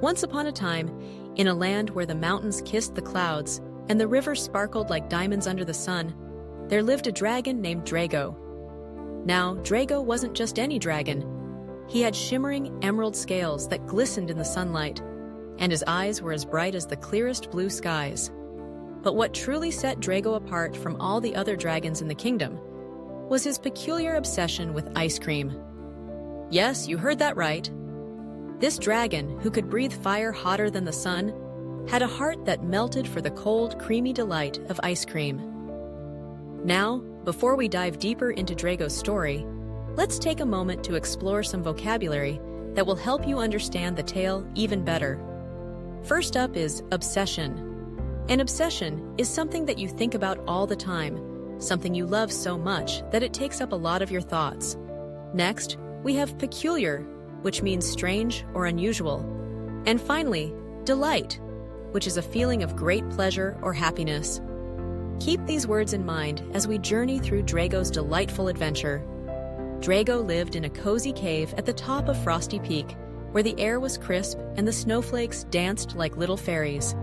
Once upon a time, in a land where the mountains kissed the clouds and the river sparkled like diamonds under the sun, there lived a dragon named Drago. Now, Drago wasn't just any dragon. He had shimmering emerald scales that glistened in the sunlight, and his eyes were as bright as the clearest blue skies. But what truly set Drago apart from all the other dragons in the kingdom was his peculiar obsession with ice cream. Yes, you heard that right. This dragon, who could breathe fire hotter than the sun, had a heart that melted for the cold, creamy delight of ice cream. Now, before we dive deeper into Drago's story, let's take a moment to explore some vocabulary that will help you understand the tale even better. First up is obsession. An obsession is something that you think about all the time, something you love so much that it takes up a lot of your thoughts. Next, we have peculiar, which means strange or unusual. And finally, delight, which is a feeling of great pleasure or happiness. Keep these words in mind as we journey through Drago's delightful adventure. Drago lived in a cozy cave at the top of Frosty Peak, where the air was crisp and the snowflakes danced like little fairies.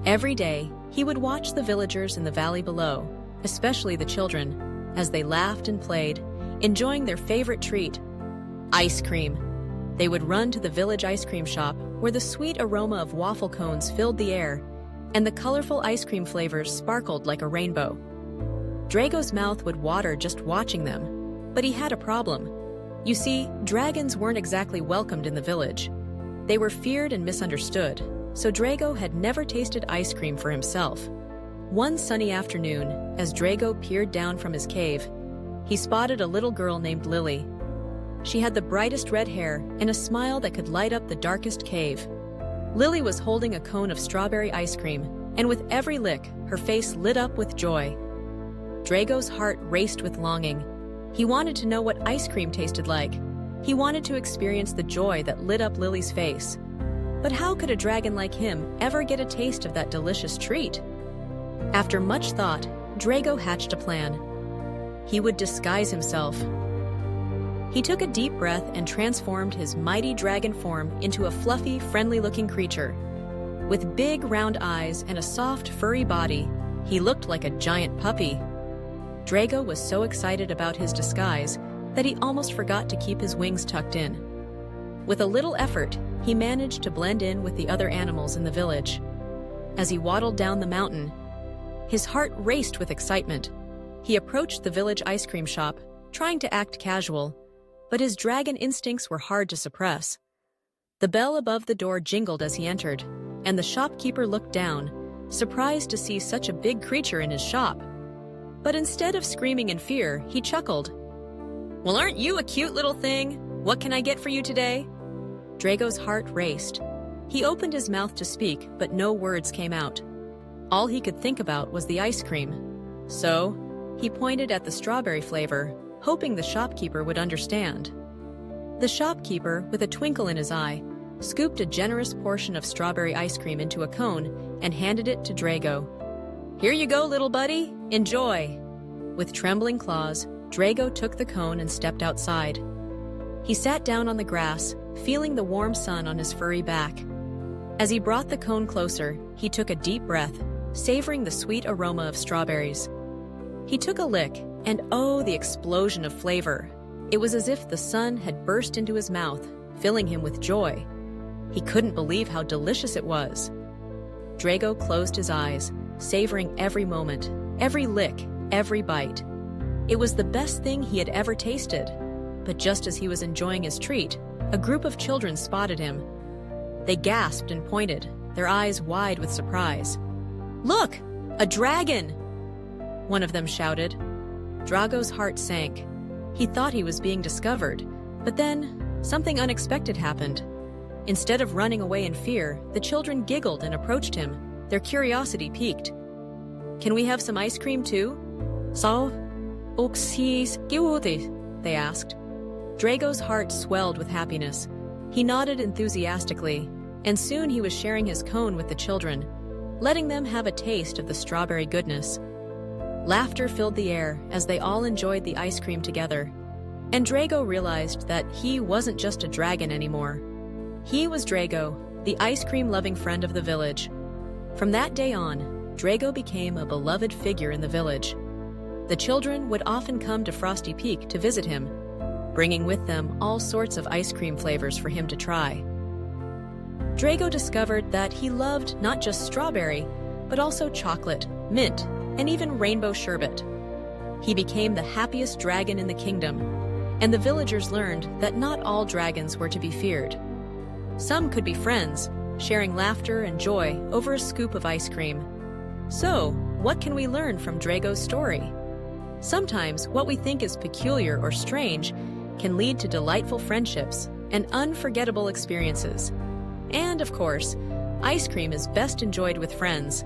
Every day, he would watch the villagers in the valley below, especially the children, as they laughed and played, enjoying their favorite treat, ice cream. They would run to the village ice cream shop, where the sweet aroma of waffle cones filled the air, and the colorful ice cream flavors sparkled like a rainbow. Drago's mouth would water just watching them, but he had a problem. You see, dragons weren't exactly welcomed in the village. They were feared and misunderstood, so Drago had never tasted ice cream for himself. One sunny afternoon, as Drago peered down from his cave, he spotted a little girl named Lily. She had the brightest red hair and a smile that could light up the darkest cave. Lily was holding a cone of strawberry ice cream, and with every lick, her face lit up with joy. Drago's heart raced with longing. He wanted to know what ice cream tasted like. He wanted to experience the joy that lit up Lily's face. But how could a dragon like him ever get a taste of that delicious treat? After much thought, Drago hatched a plan. He would disguise himself. He took a deep breath and transformed his mighty dragon form into a fluffy, friendly-looking creature. With big, round eyes and a soft, furry body, he looked like a giant puppy. Drago was so excited about his disguise that he almost forgot to keep his wings tucked in. With a little effort, he managed to blend in with the other animals in the village. As he waddled down the mountain, his heart raced with excitement. He approached the village ice cream shop, trying to act casual, but his dragon instincts were hard to suppress. The bell above the door jingled as he entered, and the shopkeeper looked down, surprised to see such a big creature in his shop. But instead of screaming in fear, he chuckled. "Well, aren't you a cute little thing? What can I get for you today?" Drago's heart raced. He opened his mouth to speak, but no words came out. All he could think about was the ice cream. So, he pointed at the strawberry flavor, hoping the shopkeeper would understand. The shopkeeper, with a twinkle in his eye, scooped a generous portion of strawberry ice cream into a cone and handed it to Drago. "Here you go, little buddy. Enjoy." With trembling claws, Drago took the cone and stepped outside. He sat down on the grass, feeling the warm sun on his furry back. As he brought the cone closer, he took a deep breath, savoring the sweet aroma of strawberries. He took a lick, and oh, the explosion of flavor! It was as if the sun had burst into his mouth, filling him with joy. He couldn't believe how delicious it was. Drago closed his eyes, savoring every moment, every lick, every bite. It was the best thing he had ever tasted. But just as he was enjoying his treat, a group of children spotted him. They gasped and pointed, their eyes wide with surprise. "Look! A dragon!" one of them shouted. Drago's heart sank. He thought he was being discovered, but then something unexpected haughpened. Instead of running away in fear, the children giggled and approached him, their curiosity piqued. "Can we have some ice cream too?" "So, they asked. Drago's heart swelled with happiness. He nodded enthusiastically, and soon he was sharing his cone with the children, letting them have a taste of the strawberry goodness. Laughter filled the air as they all enjoyed the ice cream together, and Drago realized that he wasn't just a dragon anymore. He was Drago, the ice cream-loving friend of the village. From that day on, Drago became a beloved figure in the village. The children would often come to Frosty Peak to visit him, bringing with them all sorts of ice cream flavors for him to try. Drago discovered that he loved not just strawberry, but also chocolate, mint, and even rainbow sherbet. He became the happiest dragon in the kingdom, and the villagers learned that not all dragons were to be feared. Some could be friends, sharing laughter and joy over a scoop of ice cream. So, what can we learn from Drago's story? Sometimes what we think is peculiar or strange can lead to delightful friendships and unforgettable experiences. And, of course, ice cream is best enjoyed with friends.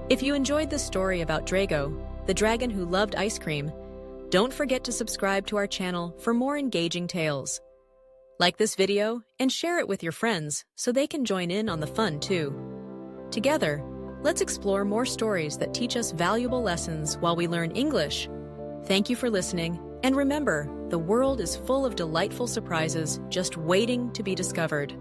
If you enjoyed this story about Drago, the dragon who loved ice cream, don't forget to subscribe to our channel for more engaging tales. Like this video and share it with your friends so they can join in on the fun too. Together, let's explore more stories that teach us valuable lessons while we learn English. Thank you for listening, and remember, the world is full of delightful surprises just waiting to be discovered.